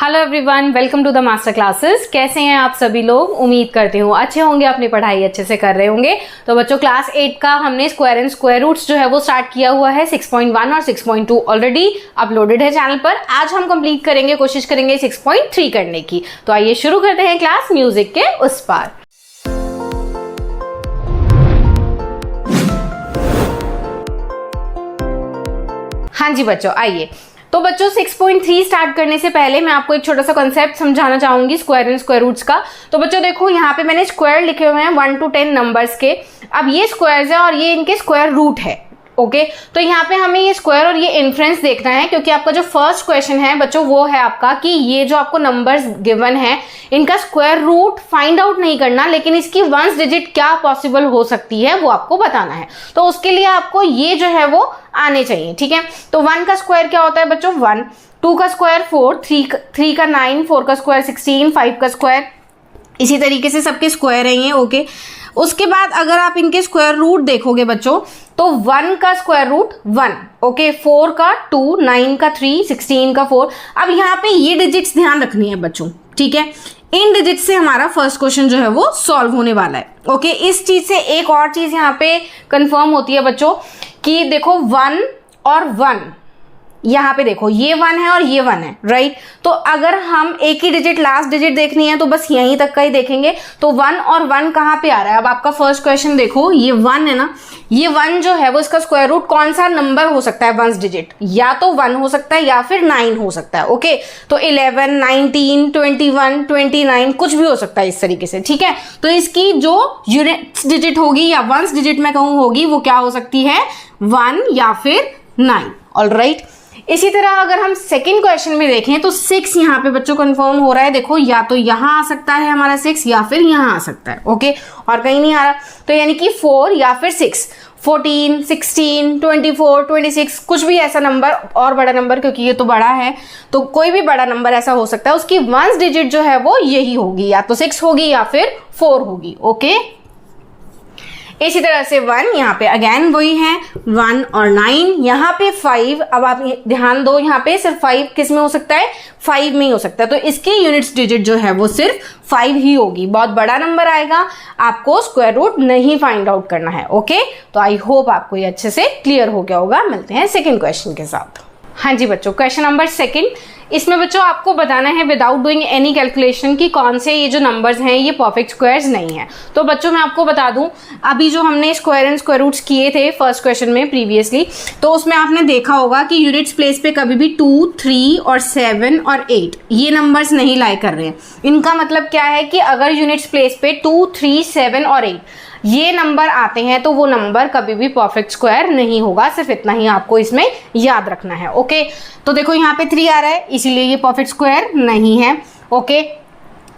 Hello everyone, welcome to the master classes. कैसे हैं आप सभी लोग? उम्मीद करती हूँ अच्छे होंगे, अपनी पढ़ाई अच्छे से कर रहे होंगे। तो बच्चों, क्लास 8 का हमने स्क्वायर एंड स्क्वायर रूट्स जो है वो स्टार्ट किया हुआ है। 6.1 और 6.2 ऑलरेडी अपलोडेड है चैनल पर। आज हम कंप्लीट करेंगे, कोशिश करेंगे 6.3 करने की। तो आइए शुरू करते हैं क्लास म्यूजिक के उस पार। हाँ जी बच्चों, आइए। तो बच्चों 6.3 स्टार्ट करने से पहले मैं आपको एक छोटा सा कॉन्सेप्ट समझाना चाहूंगी स्क्वायर एंड स्क्वायर रूट्स का। तो बच्चों देखो, यहाँ पे मैंने स्क्वायर लिखे हुए हैं 1 to 10 नंबर्स के। अब ये स्क्वायर्स है और ये इनके स्क्वायर रूट है। ओके तो यहाँ पे हमें ये स्क्वायर और ये इन्फ्रेंस देखना है, क्योंकि आपका जो फर्स्ट क्वेश्चन है बच्चों वो है आपका कि ये जो आपको नंबर्स गिवन है इनका स्क्वायर रूट फाइंड आउट नहीं करना, लेकिन इसकी वंस डिजिट क्या पॉसिबल हो सकती है वो आपको बताना है। तो उसके लिए आपको ये जो है वो आने चाहिए, ठीक है। तो 1 का स्क्वायर क्या होता है बच्चों? 1, 2 का स्क्वायर 4, 3 का 9, 4 का स्क्वायर 16, 5 का स्क्वायर, इसी तरीके से सबके स्क्वायर है ये। ओके उसके बाद अगर आप इनके स्क्वायर रूट देखोगे बच्चों, तो 1 का स्क्वायर रूट 1, ओके, 4 का 2, 9 का 3, 16 का 4। अब यहाँ पे ये डिजिट्स ध्यान रखनी है बच्चों, ठीक है। इन डिजिट से हमारा फर्स्ट क्वेश्चन जो है वो सॉल्व होने वाला है। ओके इस चीज से एक और चीज यहाँ पे कंफर्म होती है बच्चों कि देखो 1 और 1, यहाँ पे देखो ये 1 है और ये 1 है, राइट। तो अगर हम एक ही डिजिट लास्ट डिजिट देखनी है तो बस यहीं तक का ही देखेंगे। तो 1 और 1 कहाँ पे आ रहा है? अब आपका फर्स्ट क्वेश्चन देखो, ये 1 है ना, ये 1 जो है वो इसका स्क्वायर रूट कौन सा नंबर हो सकता है वंस डिजिट? या तो 1 हो सकता है या फिर 9 हो सकता है। ओके तो 11, 19, 21, 29 कुछ भी हो सकता है इस तरीके से, ठीक है। तो इसकी जो यूनिट डिजिट होगी या वंस डिजिट मैं कहूँ होगी वो क्या हो सकती है? 1 या फिर 9। ऑलराइट, इसी तरह अगर हम सेकंड क्वेश्चन में देखें तो 6 यहाँ पे बच्चों कंफर्म हो रहा है। देखो या तो यहाँ आ सकता है हमारा 6 या फिर यहाँ आ सकता है, ओके, और कहीं नहीं आ रहा। तो यानी कि 4 या फिर 6, 14, 16, 24, 26 कुछ भी ऐसा नंबर और बड़ा नंबर, क्योंकि ये तो बड़ा है तो कोई भी बड़ा नंबर ऐसा हो सकता है। उसकी वंस डिजिट जो है वो यही होगी, या तो 6 होगी या फिर 4 होगी। ओके इसी तरह से 1 यहाँ पे अगेन वही है, 1 और 9, यहाँ पे 5। अब आप ध्यान दो, यहाँ पे सिर्फ 5 किस में हो सकता है? 5 में ही हो सकता है। तो इसकी यूनिट्स डिजिट जो है वो सिर्फ 5 ही होगी। बहुत बड़ा नंबर आएगा, आपको स्क्वायर रूट नहीं फाइंड आउट करना है। ओके तो आई होप आपको ये अच्छे से क्लियर हो गया होगा। मिलते हैं सेकेंड क्वेश्चन के साथ। हाँ जी बच्चों, क्वेश्चन नंबर 2, इसमें बच्चों आपको बताना है विदाउट डूइंग एनी कैलकुलेशन कि कौन से ये जो नंबर्स हैं ये परफेक्ट स्क्वायर्स नहीं है। तो बच्चों मैं आपको बता दूं, अभी जो हमने स्क्वायर एंड स्क्वायर रूट्स किए थे फर्स्ट क्वेश्चन में प्रीवियसली, तो उसमें आपने देखा होगा कि यूनिट्स प्लेस पे कभी भी 2, 3 और 7 और 8 ये नंबर्स नहीं लाई कर रहे हैं। इनका मतलब क्या है कि अगर यूनिट्स प्लेस पे 2, 3, 7 और 8 ये नंबर आते हैं तो वो नंबर कभी भी परफेक्ट स्क्वायर नहीं होगा। सिर्फ इतना ही आपको इसमें याद रखना है। ओके तो देखो यहाँ पे 3 आ रहा है, इसीलिए ये परफेक्ट स्क्वायर नहीं है। ओके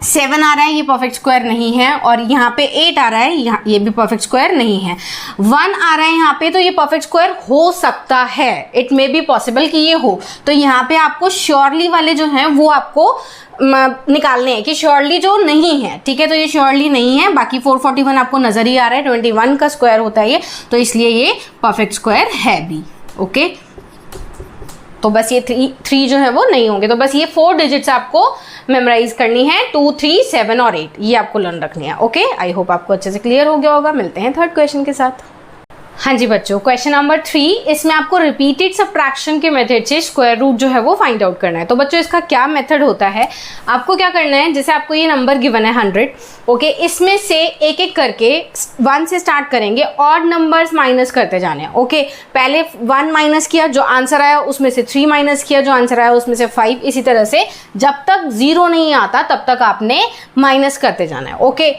7 आ रहा है, ये परफेक्ट स्क्वायर नहीं है। और यहाँ पे 8 आ रहा है, यहाँ ये भी परफेक्ट स्क्वायर नहीं है। 1 आ रहा है यहाँ पे, तो ये परफेक्ट स्क्वायर हो सकता है, इट मे बी पॉसिबल कि ये हो। तो यहाँ पे आपको श्योरली वाले जो हैं वो आपको निकालने हैं कि श्योरली जो नहीं है, ठीक है। तो ये श्योरली नहीं है। बाकी 441 आपको नजर ही आ रहा है, 21 का स्क्वायर होता है ये, तो इसलिए ये परफेक्ट स्क्वायर है भी। ओके तो बस ये 3 जो है वो नहीं होंगे। तो बस ये 4 डिजिट्स आपको मेमोराइज करनी है, 2, 3, 7 और 8 ये आपको लर्न रखनी है। ओके आई होप आपको अच्छे से क्लियर हो गया होगा। मिलते हैं थर्ड क्वेश्चन के साथ। हाँ जी बच्चों, क्वेश्चन नंबर 3, इसमें आपको रिपीटेड सबट्रैक्शन के मेथड से स्क्वायर रूट जो है वो फाइंड आउट करना है। तो बच्चों इसका क्या मेथड होता है? आपको क्या करना है, जैसे आपको ये नंबर गिवन है 100, ओके, इसमें से एक एक करके 1 से स्टार्ट करेंगे, ऑड नंबर्स माइनस करते जाने हैं। ओके पहले 1 माइनस किया, जो आंसर आया उसमें से 3 माइनस किया, जो आंसर आया उसमें से 5, इसी तरह से जब तक 0 नहीं आता तब तक आपने माइनस करते जाना है। ओके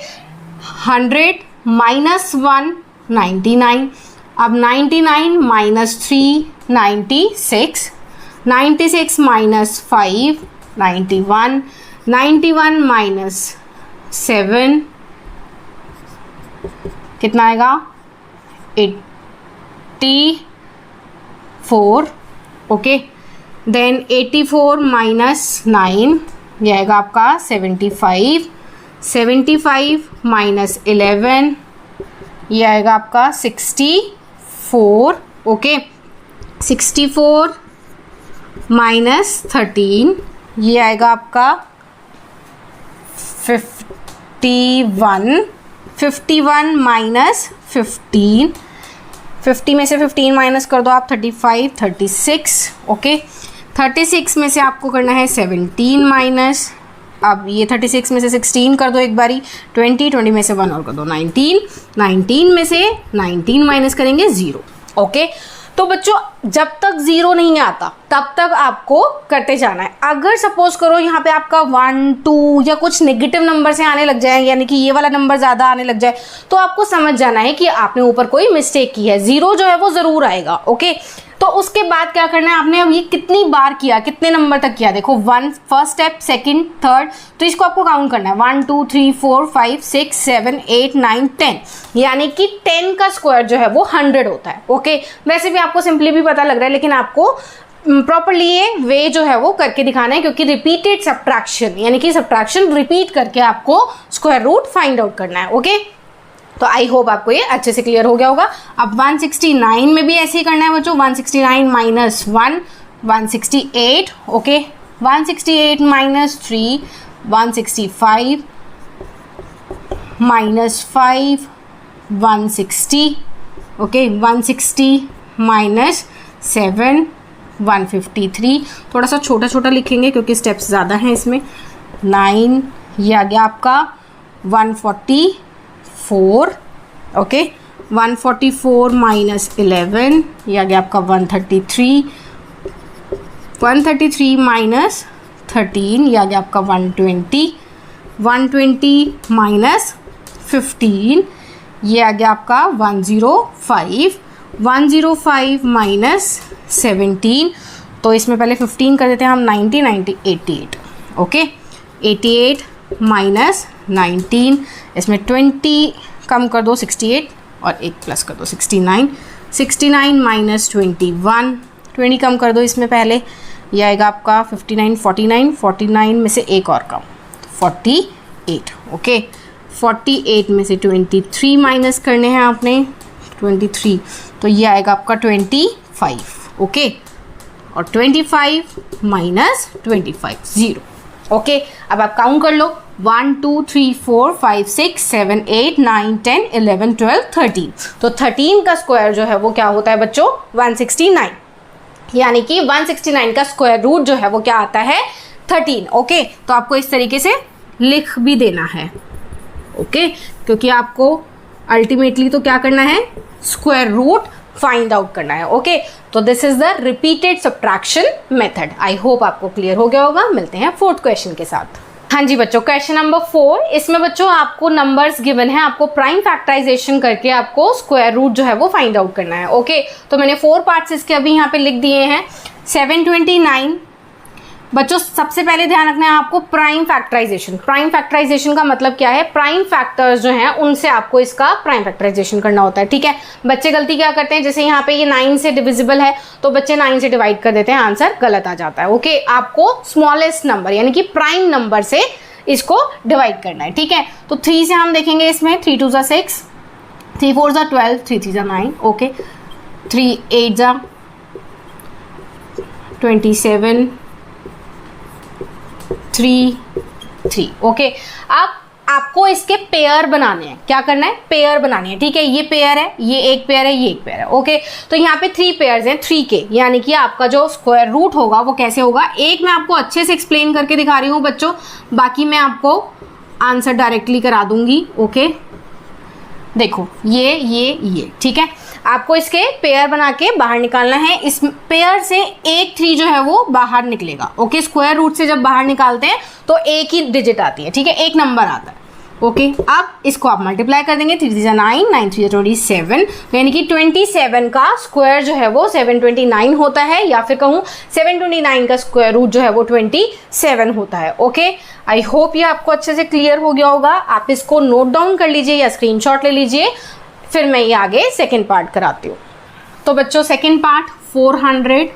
100 माइनस 1 99, अब 99 माइनस 3 96, 96 माइनस 5 91, 91 माइनस 7 कितना आएगा? 84। ओके देन 84 माइनस 9 ये आएगा आपका 75, 75 माइनस 11 ये आएगा आपका 64। ओके 64 माइनस 13 ये आएगा आपका 51, 51 माइनस 15, 50 में से 15 माइनस कर दो आप 35, 36, ओके। 36 में से आपको करना है 17 माइनस, अब ये 36 में से 16 कर दो एक बारी, 20, 20 में से 1 और कर दो 19, 19 में से 19 माइनस करेंगे 0, ओके। तो बच्चों जब तक 0 नहीं आता तब तक आपको करते जाना है। अगर सपोज करो यहाँ पे आपका 1, 2 या कुछ नेगेटिव नंबर से आने लग जाए, यानी कि ये वाला नंबर ज़्यादा आने लग जाए, तो आपको समझ जाना है कि आपने ऊपर कोई मिस्टेक की है। 0 जो है वो ज़रूर आएगा, ओके। तो उसके बाद क्या करना है आपने, अब ये कितनी बार किया, कितने नंबर तक किया, देखो 1 फर्स्ट स्टेप, सेकंड, थर्ड, तो इसको आपको काउंट करना है 1 2 3 4 5 6 7 8 9 10, यानी कि 10 का स्क्वायर जो है वो 100 होता है, ओके। वैसे भी आपको सिंपली भी पता लग रहा है, लेकिन आपको प्रॉपरली ये वे जो है वो करके दिखाना है, क्योंकि रिपीटेड सब्ट्रैक्शन, यानी कि सब्ट्रैक्शन रिपीट करके आपको स्क्वायर रूट फाइंड आउट करना है, ओके। तो आई होप आपको ये अच्छे से क्लियर हो गया होगा। अब 169 में भी ऐसे ही करना है बच्चों, 169 minus 1, 168, okay. 168 minus 3, 165 minus 5, 160, okay. 160 minus 7, 153, थोड़ा सा छोटा छोटा लिखेंगे क्योंकि स्टेप्स ज़्यादा हैं इसमें। 9, ये आ गया आपका 144, ओके। 144 माइनस 11, ये आ गया आपका 133, 133 माइनस 13, ये आ गया आपका 120, 120 माइनस 15, ये आ गया आपका 105, 105 माइनस 17, तो इसमें पहले 15 कर देते हैं हम, 90, 90, 88, ओके। 88 माइनस 19, इसमें 20 कम कर दो 68 और 1 प्लस कर दो 69, 69 माइनस 21, 20 कम कर दो इसमें पहले, यह आएगा आपका 59, 49, 49 में से एक और कम 48, ओके। 48 में से 23 माइनस करने हैं आपने 23, तो ये आएगा आपका 25, ओके। और 25 माइनस 25 0, ओके। अब आप काउंट कर लो 1 2 3 4 5 6 7 8 9 10 11 12 13, तो 13 का स्क्वायर जो है वो क्या होता है बच्चों 169, यानी कि 169 का स्क्वायर रूट जो है वो क्या आता है 13, ओके। तो आपको इस तरीके से लिख भी देना है, ओके, क्योंकि आपको अल्टीमेटली तो क्या करना है, स्क्वायर रूट फाइंड आउट करना है, ओके। तो this is the repeated subtraction method. I hope आपको क्लियर हो गया होगा। मिलते हैं 4th क्वेश्चन के साथ। हाँ जी बच्चों, क्वेश्चन नंबर 4, इसमें बच्चों आपको नंबर्स गिवन है, आपको प्राइम फैक्टराइजेशन करके आपको स्क्वायर रूट जो है वो फाइंड आउट करना है, ओके। तो मैंने 4 पार्ट्स इसके अभी यहाँ पे लिख दिए हैं। 729 बच्चों, सबसे पहले ध्यान रखना है आपको प्राइम फैक्टराइजेशन। प्राइम फैक्टराइजेशन का मतलब क्या है, प्राइम फैक्टर्स जो हैं उनसे आपको इसका प्राइम फैक्टराइजेशन करना होता है, ठीक है। बच्चे गलती क्या करते हैं, जैसे यहाँ पे ये 9 से डिविजिबल है तो बच्चे 9 से डिवाइड कर देते हैं, आंसर गलत आ जाता है, ओके। आपको स्मॉलेस्ट नंबर यानी कि प्राइम नंबर से इसको डिवाइड करना है, ठीक है। तो 3 से हम देखेंगे इसमें, 3 2 6, 3 4 12, 3 3 9, ओके। 3 8 27, 3 3, ओके। अब आपको इसके पेयर बनाने हैं, क्या करना है, पेयर बनाने हैं, ठीक है। ये पेयर है, ये एक पेयर है, ये एक पेयर है, ओके। तो यहाँ पे 3 पेयर्स हैं 3 के, यानी कि आपका जो स्क्वायर रूट होगा वो कैसे होगा, एक मैं आपको अच्छे से एक्सप्लेन करके दिखा रही हूँ बच्चों, बाकी मैं आपको आंसर डायरेक्टली करा दूंगी, ओके। देखो ये ठीक है, आपको इसके पेयर बना के बाहर निकालना है। इस पेयर से एक 3 जो है वो बाहर निकलेगा, ओके। स्क्वायर रूट से जब बाहर निकालते हैं तो एक ही डिजिट आती है, ठीक है, एक नंबर आता है, ओके। अब इसको आप मल्टीप्लाई कर देंगे, 3 3 9, 9 3 27, यानी कि 27 का स्क्वायर जो है वो 729 होता है, या फिर कहूँ 729 का स्क्वायर रूट जो है वो 27 होता है, ओके। आई होप ये आपको अच्छे से क्लियर हो गया होगा। आप इसको नोट डाउन कर लीजिए या स्क्रीनशॉट ले लीजिए, फिर मैं ये आगे सेकेंड पार्ट कराती हूँ। तो बच्चों सेकेंड पार्ट 400,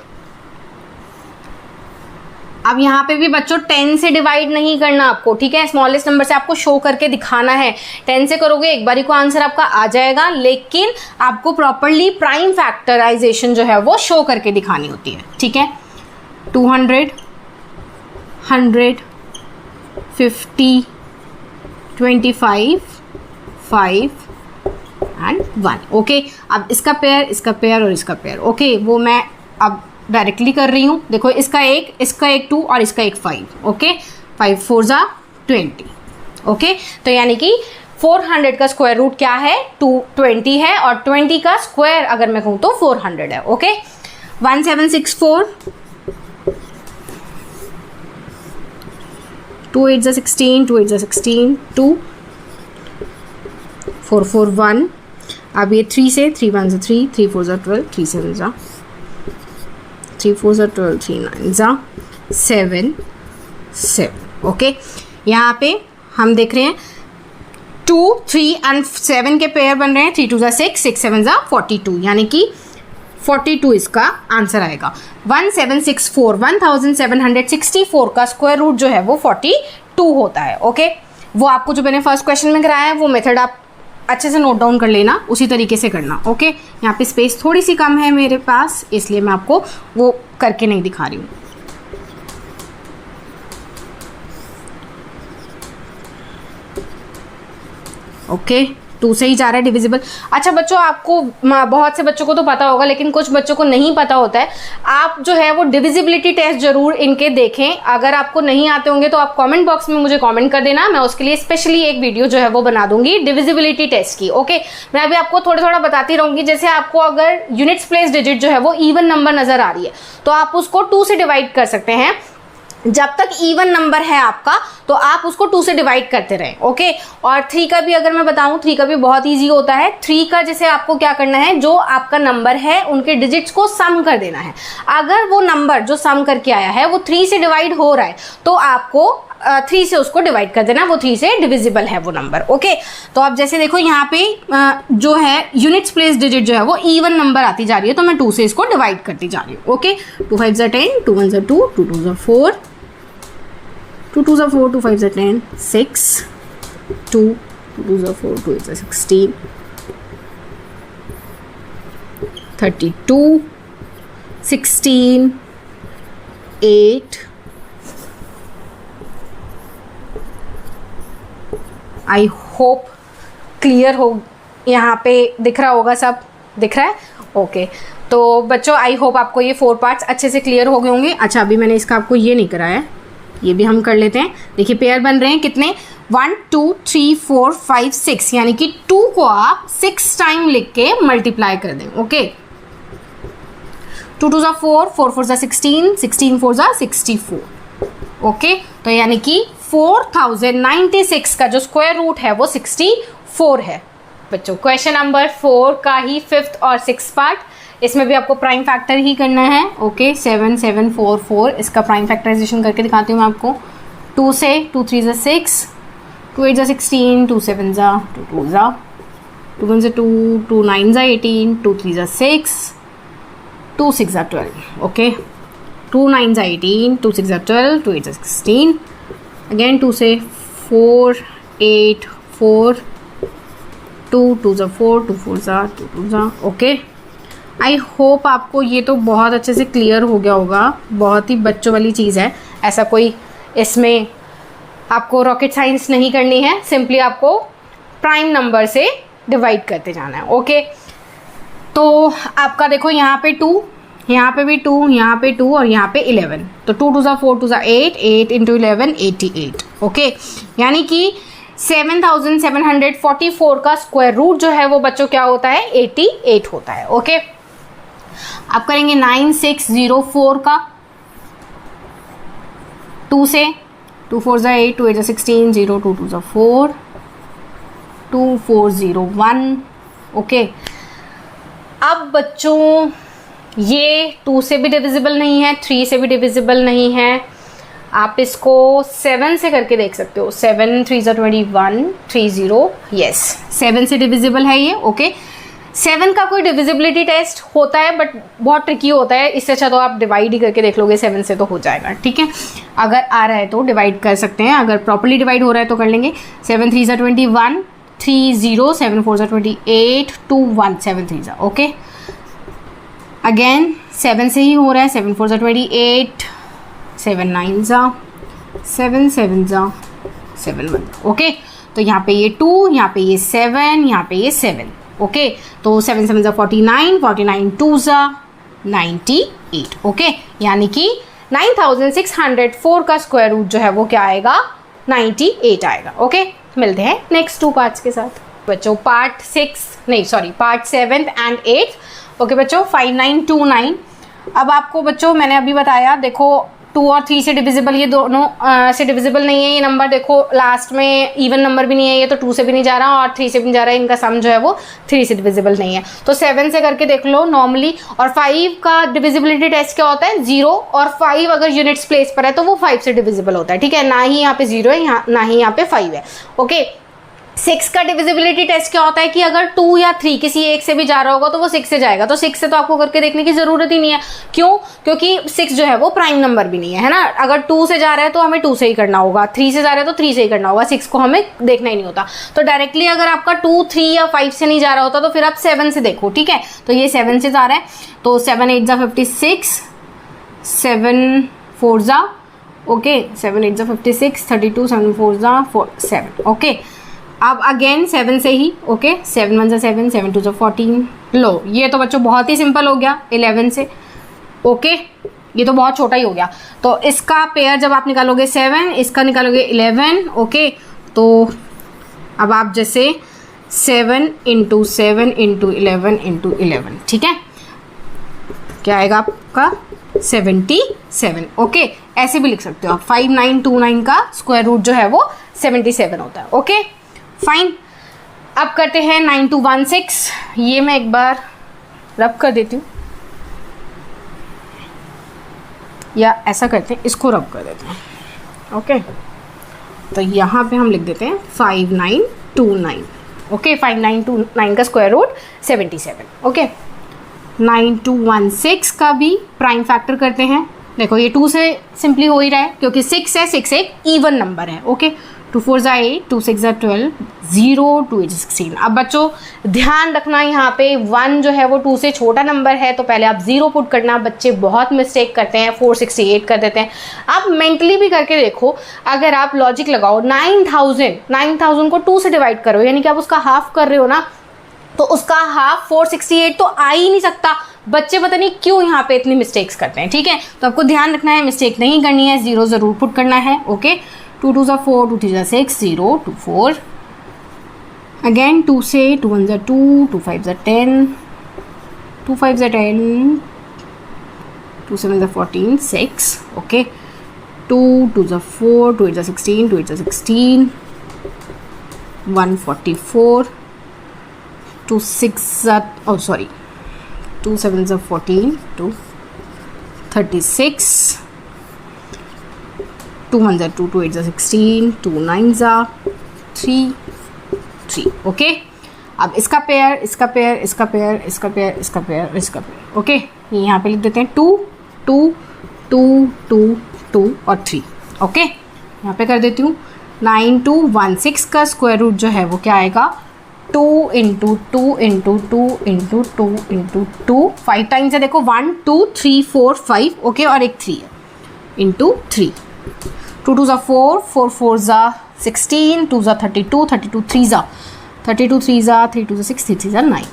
अब यहाँ पे भी बच्चों 10 से डिवाइड नहीं करना आपको, ठीक है। स्मॉलेस्ट नंबर से आपको शो करके दिखाना है। 10 से करोगे एक बारी को आंसर आपका आ जाएगा, लेकिन आपको प्रॉपरली प्राइम फैक्टराइजेशन जो है वो शो करके दिखानी होती है, ठीक है। 200 100, 50, 25, 5 एंड 1। ओके, अब इसका पेयर और इसका पेयर। ओके, वो मैं अब डायरेक्टली कर रही हूँ। देखो, इसका एक 2 और इसका एक 5। ओके, 5 4 जा 20। ओके, तो यानी कि 400 का स्क्वायर रूट क्या है? 220 है, और 20 का स्क्वायर अगर मैं कहूँ तो 400 है। ओके, 1764, 2 8 16, 2 8 16, 2 4 4 1। अब ये 3 से 3 1 3, 3 4 12, 3 7 3 4 12, 3 9 7 7। ओके, यहाँ पे हम देख रहे हैं 2 3 एंड 7 के पेयर बन रहे हैं। 3 2 6, 6 7 42, यानी कि 42 इसका आंसर आएगा। 1764, 1764 का स्क्वायर रूट जो है वो 42 होता है। ओके, वो आपको जो मैंने फर्स्ट क्वेश्चन में कराया है वो मेथड आप अच्छे से नोट डाउन कर लेना, उसी तरीके से करना। ओके, यहाँ पे स्पेस थोड़ी सी कम है मेरे पास, इसलिए मैं आपको वो करके नहीं दिखा रही हूँ। ओके, 2 से ही जा रहा है डिविजिबल। अच्छा बच्चों, आपको बहुत से बच्चों को तो पता होगा, लेकिन कुछ बच्चों को नहीं पता होता है। आप जो है वो डिविजिबिलिटी टेस्ट जरूर इनके देखें। अगर आपको नहीं आते होंगे तो आप कमेंट बॉक्स में मुझे कमेंट कर देना, मैं उसके लिए स्पेशली एक वीडियो जो है वो बना दूंगी डिविजिबिलिटी टेस्ट की। ओके, मैं अभी आपको थोड़ा थोड़ा बताती रहूंगी। जैसे आपको अगर यूनिट्स प्लेस डिजिट जो है वो इवन नंबर नजर आ रही है तो आप उसको 2 से डिवाइड कर सकते हैं। जब तक इवन नंबर है आपका तो आप उसको 2 से डिवाइड करते रहें। ओके, और 3 का भी अगर मैं बताऊं, 3 का भी बहुत इजी होता है। 3 का जैसे आपको क्या करना है, जो आपका नंबर है उनके डिजिट्स को सम कर देना है। अगर वो नंबर जो सम करके आया है वो 3 से डिवाइड हो रहा है तो आपको 3 से उसको डिवाइड कर देना, वो 3 से डिविजिबल है वो नंबर। ओके, तो अब जैसे देखो यहाँ पे जो है यूनिट्स प्लेस डिजिट जो है वो इवन नंबर आती जा रही है, तो मैं 2 से इसको डिवाइड करती जा रही हूँ। ओके, 2 5 10, 2 1 2, 2 2 4, 2 2 4, 2 5 10, 6, 2 2 4, 2 8 16, 32, 16, 8। आई होप क्लियर हो, यहाँ पे दिख रहा होगा, सब दिख रहा है। ओके, तो बच्चों आई होप आपको ये 4 पार्ट्स अच्छे से क्लियर हो गए होंगे। अच्छा, अभी मैंने इसका आपको ये नहीं कराया है, ये भी हम कर लेते हैं। देखिए पेयर बन रहे हैं कितने, 1 2 3 4 5 6, यानी कि 2 को आप 6 टाइम लिख के मल्टीप्लाई कर दें। ओके, 2 2 4, 4 4 16, 16 4 64। ओके, तो यानी कि 4096 का जो स्क्वायर रूट है वो 64 है। बच्चों, क्वेश्चन नंबर 4 का ही 5th और 6th पार्ट, इसमें भी आपको प्राइम फैक्टर ही करना है। ओके, 7 7 4 4, इसका प्राइम फैक्टराइजेशन करके दिखाती हूँ मैं आपको। 2 से 2 3 6, 2 8 16, 2 7 2 2 2 1 2, 2 9 18, 2 3 6, 2 6 12। ओके, 2 9 18, 2 6 12, 2 8 16, अगेन 2 से 4 8 4, 2 2 4, 2 4 2 2। ओके, आई होप आपको ये तो बहुत अच्छे से क्लियर हो गया होगा। बहुत ही बच्चों वाली चीज़ है, ऐसा कोई इसमें आपको रॉकेट साइंस नहीं करनी है, सिंपली आपको प्राइम नंबर से डिवाइड करते जाना है। ओके, तो आपका देखो यहाँ पे 2, यहाँ पे भी 2, यहाँ पे 2 और यहाँ पे 11, तो 2 2 4 2 8, 8 इंटू 11 88। ओके, यानी कि 7744 का स्क्वायर रूट जो है वो बच्चों क्या होता है, 88 होता है। ओके, आप करेंगे 9604 का 2 से, 2 4 8, 2 8 16, 0 2 2 4, 2 4 0 1। ओके, अब बच्चों ये 2 से भी डिविजिबल नहीं है, 3 से भी डिविजिबल नहीं है। आप इसको 7 से करके देख सकते हो। 7 3 21, 30, यस 7 से डिविजिबल है ये। ओके, 7 का कोई डिविजिबिलिटी टेस्ट होता है बट बहुत ट्रिकी होता है, इससे अच्छा तो आप डिवाइड ही करके देख लोगे, 7 से तो हो जाएगा। ठीक है, अगर आ रहा है तो डिवाइड कर सकते हैं, अगर प्रॉपर्ली डिवाइड हो रहा है तो कर लेंगे। 7 3 21, 30, 7 4 28, 2 1 7 3। ओके, अगेन 7 से ही हो रहा है। 7 4 28, 7 9, 7 7 जा 7 1। ओके, तो यहाँ पे ये 2, यहाँ पे ये 7, यहाँ पे ये 7। ओके, तो 7 7 जा 49, 49 2 जा 98। ओके, यानी कि 9604 का स्क्वायर रूट जो है वो क्या आएगा, 98 आएगा। ओके, मिलते हैं नेक्स्ट 2 पार्ट्स के साथ बच्चों। Part 7th and 8th। Okay बच्चों, 5929। अब आपको बच्चों मैंने अभी बताया, देखो 2 और 3 से डिविजिबल, ये दोनों से डिविजिबल नहीं है ये नंबर। देखो लास्ट में इवन नंबर भी नहीं है ये, तो 2 से भी नहीं जा रहा और 3 से भी नहीं जा रहा है, इनका सम जो है वो 3 से डिविजिबल नहीं है। तो 7 से करके देख लो नॉर्मली। और 5 का डिविजिबिलिटी टेस्ट क्या होता है, 0 और 5 अगर यूनिट्स प्लेस पर है तो वो 5 से डिविजिबल होता है। ठीक है, ना ही यहाँ पे 0 है, ना ही यहाँ पे 5 है। ओके, 6 का डिविजिबिलिटी टेस्ट क्या होता है कि अगर 2 या 3 किसी एक से भी जा रहा होगा तो वो 6 से जाएगा। तो 6 से तो आपको करके देखने की जरूरत ही नहीं है। क्यों? क्योंकि 6 जो है वो प्राइम नंबर भी नहीं है, है ना। अगर 2 से जा रहा है तो हमें 2 से ही करना होगा, 3 से जा रहा है तो 3 से ही करना होगा, 6 को हमें देखना ही नहीं होता। तो डायरेक्टली अगर आपका 2, 3 या 5 से नहीं जा रहा होता तो फिर आप 7 से देखो। ठीक है, तो ये 7 से जा रहा है, तो 7 8 जा 56, 7 4 जा, ओके 7 8 जा 56, 32, 7 4 जा 7। ओके, अब अगेन 7 से ही। ओके, 7 1 जा 7, 7 2 जा 14। लो, ये तो बच्चों बहुत ही सिंपल हो गया 11 से। ओके, ये तो बहुत छोटा ही हो गया। तो इसका पेयर जब आप निकालोगे 7, इसका निकालोगे 11। ओके, तो अब आप जैसे 7 × 7 × 11 × 11, ठीक है, क्या आएगा आपका 77। ओके, ऐसे भी लिख सकते हो आप। 5929 का स्क्वायर रूट जो है वो 77 होता है। ओके फाइन, अब करते हैं 9216। ये मैं एक बार रब कर देती हूँ, या ऐसा करते हैं, इसको रब कर देते हैं। ओके, तो यहाँ पे हम लिख देते हैं 5929। ओके, 5929 का स्क्वायर रूट 77। ओके, 9216 का भी प्राइम फैक्टर करते हैं। देखो ये 2 से सिंपली हो ही रहा है क्योंकि 6 है, 6 एक इवन नंबर है। ओके, 2 4 जा 8, 2 6 जा 12, 0 2 8 16। अब बच्चों ध्यान रखना, यहाँ पे 1 जो है वो 2 से छोटा नंबर है, तो पहले आप 0 पुट करना। बच्चे बहुत मिस्टेक करते हैं, 468 कर देते हैं। आप मेंटली भी करके देखो, अगर आप लॉजिक लगाओ 9000 को 2 से डिवाइड करो, यानी कि आप उसका हाफ कर रहे हो ना, तो उसका हाफ 468 तो आ ही नहीं सकता। बच्चे पता नहीं क्यों यहाँ पे इतनी मिस्टेक्स करते हैं। ठीक है, तो आपको ध्यान रखना है, मिस्टेक नहीं करनी है, 0 ज़रूर पुट करना है। ओके, 2 2 जा 4, 2 3 जा 6, 0 2 4। अगेन 2 से 2 1 जा 2, 2 5 जा 10, 2 5 जा 10, 2 7 जा 14, 6। ओके, 2 2 जा 4, 2 8 जा 16, 2 8 जा 16, 144, 2 6 जा 2 7 जा 14, 2 36, 2 1 जा 2, 2 8 जा 16, 2 9 जा 3 3। ओके, अब इसका पेयर, इसका पेयर, इसका पेयर, इसका पेयर, इसका पेयर, इसका पेयर। ओके, ये यहाँ पे लिख देते हैं 2 2 2 2 2 और 3। ओके, यहाँ पे कर देती हूँ 9216 का स्क्वायर रूट जो है वो क्या आएगा, 2 × 2 × 2 × 2 × 2, 5 टाइम्स है। देखो 1 2 3 4 5। ओके, और एक 3 है, इंटू 3। 2 2 जा 4, 4 4 जा 16, 2 जा 32, 32 3 जा 32, 3 जा 3 2 जा 6, 3 3 जा 9।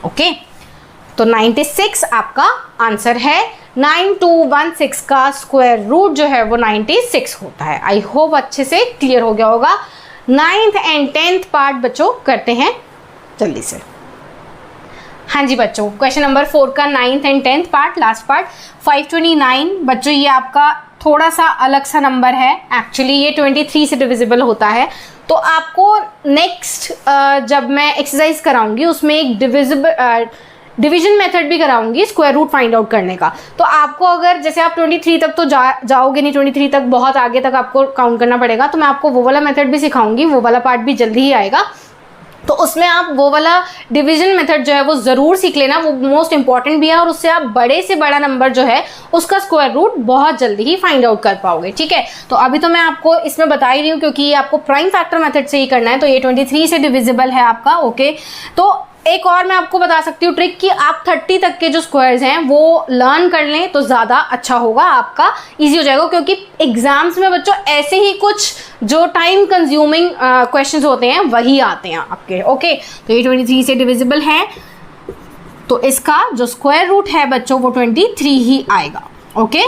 ओके, तो 96 आपका आंसर है। 9216 का स्क्वायर रूट जो है वो 96 होता है। आई होप अच्छे से क्लियर हो गया होगा। 9th एंड 10th पार्ट बच्चों करते हैं जल्दी से। हाँ जी बच्चों, क्वेश्चन नंबर 4 का 9th and 10th part, last part 529। बच्चों ये आपका थोड़ा सा अलग सा नंबर है, एक्चुअली ये 23 से डिविजिबल होता है। तो आपको नेक्स्ट जब मैं एक्सरसाइज कराऊंगी उसमें एक डिवीजन मेथड भी कराऊंगी स्क्वायर रूट फाइंड आउट करने का। तो आपको अगर जैसे आप 23 तक तो जाओगे नहीं, 23 तक बहुत आगे तक आपको काउंट करना पड़ेगा, तो मैं आपको वो वाला मेथड भी सिखाऊंगी, वो वाला पार्ट भी जल्दी ही आएगा। तो उसमें आप वो वाला डिवीजन मेथड जो है वो ज़रूर सीख लेना, वो मोस्ट इंपॉर्टेंट भी है, और उससे आप बड़े से बड़ा नंबर जो है उसका स्क्वायर रूट बहुत जल्दी ही फाइंड आउट कर पाओगे। ठीक है, तो अभी तो मैं आपको इसमें बता ही रही हूँ क्योंकि ये आपको प्राइम फैक्टर मेथड से ही करना है। तो ये 23 से डिविजिबल है आपका। ओके, तो एक और मैं आपको बता सकती हूँ ट्रिक कि आप 30 तक के जो स्क्वायर्स हैं वो लर्न कर लें तो ज़्यादा अच्छा होगा, आपका इजी हो जाएगा, क्योंकि एग्जाम्स में बच्चों ऐसे ही कुछ जो टाइम कंज्यूमिंग क्वेश्चंस होते हैं वही आते हैं आपके। ओके, तो ये 23 से डिविजिबल है, तो इसका जो स्क्वायर रूट है बच्चों वो 23 ही आएगा। ओके,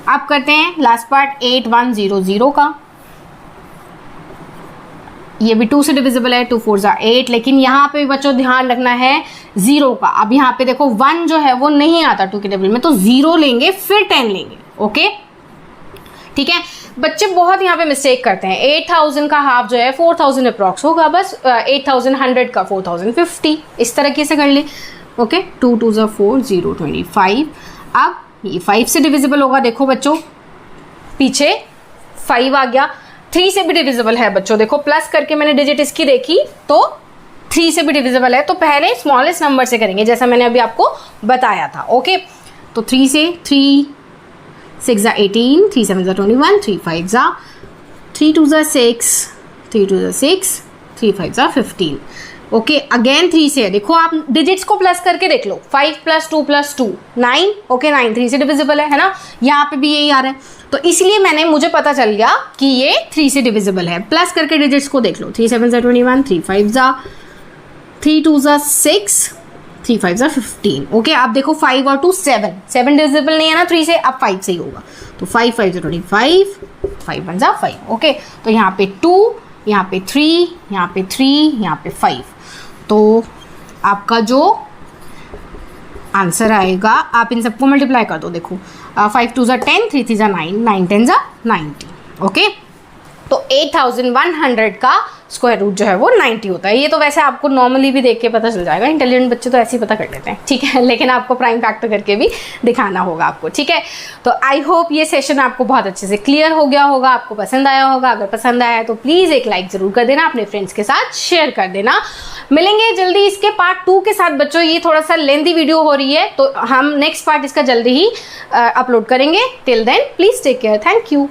अब करते हैं लास्ट पार्ट 8100 का। ये भी 2 से डिविजिबल है, 2 4 जा 8, लेकिन यहाँ पे बच्चों ध्यान रखना है 0 का। अब यहाँ पे देखो 1 जो है वो नहीं आता 2 के टेबल में, तो 0 लेंगे फिर 10 लेंगे। ओके, ठीक है। बच्चे बहुत यहाँ पे मिस्टेक करते हैं। 8000 का हाफ जो है 4000 अप्रॉक्स होगा, बस 8100 का 4050, इस तरीके से कर ले। ओके, 2 2 जा 4 0 25। अब ये 5 से डिविजिबल होगा, देखो बच्चों पीछे 5 आ गया। 3 से भी डिविजिबल है बच्चों, देखो प्लस करके मैंने डिजिट इसकी देखी तो 3 से भी डिविजिबल है, तो पहले स्मॉलेस्ट नंबर से करेंगे जैसा मैंने अभी आपको बताया था। ओके, तो 3 से 3 6 जा 18, 3 7 जा 21, 3 5 जा 3 2 जा 6, 3 2 जा 6, 3 5 जा 15। ओके, अगेन 3 से है, देखो आप डिजिट्स को प्लस करके देख लो, 5 + 2 + 2 9। ओके, 9 3 से डिविजिबल है ना, यहाँ पे भी यही आ रहा है, तो इसलिए मुझे पता चल गया कि ये 3 से डिविजिबल है। प्लस करके डिजिट्स को देख लो, 3 7 जा 21, 3 5 जा 3 2 जा 6, 3 5 जा 15। ओके, आप देखो 5 और 2 7 डिविजिबल नहीं है ना 3 से, अब 5 से ही होगा, तो 5 5 जा 25, 5 1 जा 5। ओके, तो यहाँ पे 2, यहाँ पे 3, यहाँ पे 3, यहाँ पे 5, तो आपका जो आंसर आएगा आप इन सबको मल्टीप्लाई कर दो। देखो 5 2 जा 10, 3 3 जा 9, 9 10 जा 90। ओके, तो 8100 का स्क्वायर रूट जो है वो 90 होता है। ये तो वैसे आपको नॉर्मली भी देख के पता चल जाएगा, इंटेलिजेंट बच्चे तो ऐसे ही पता कर लेते हैं, ठीक है, लेकिन आपको प्राइम फैक्टर करके भी दिखाना होगा आपको, ठीक है। तो आई होप ये सेशन आपको बहुत अच्छे से क्लियर हो गया होगा, आपको पसंद आया होगा। अगर पसंद आया तो प्लीज़ एक लाइक ज़रूर कर देना, अपने फ्रेंड्स के साथ शेयर कर देना। मिलेंगे जल्दी इसके पार्ट 2 के साथ बच्चों। ये थोड़ा सा लेंथी वीडियो हो रही है, तो हम नेक्स्ट पार्ट इसका जल्दी ही अपलोड करेंगे। Till then please take care, thank you.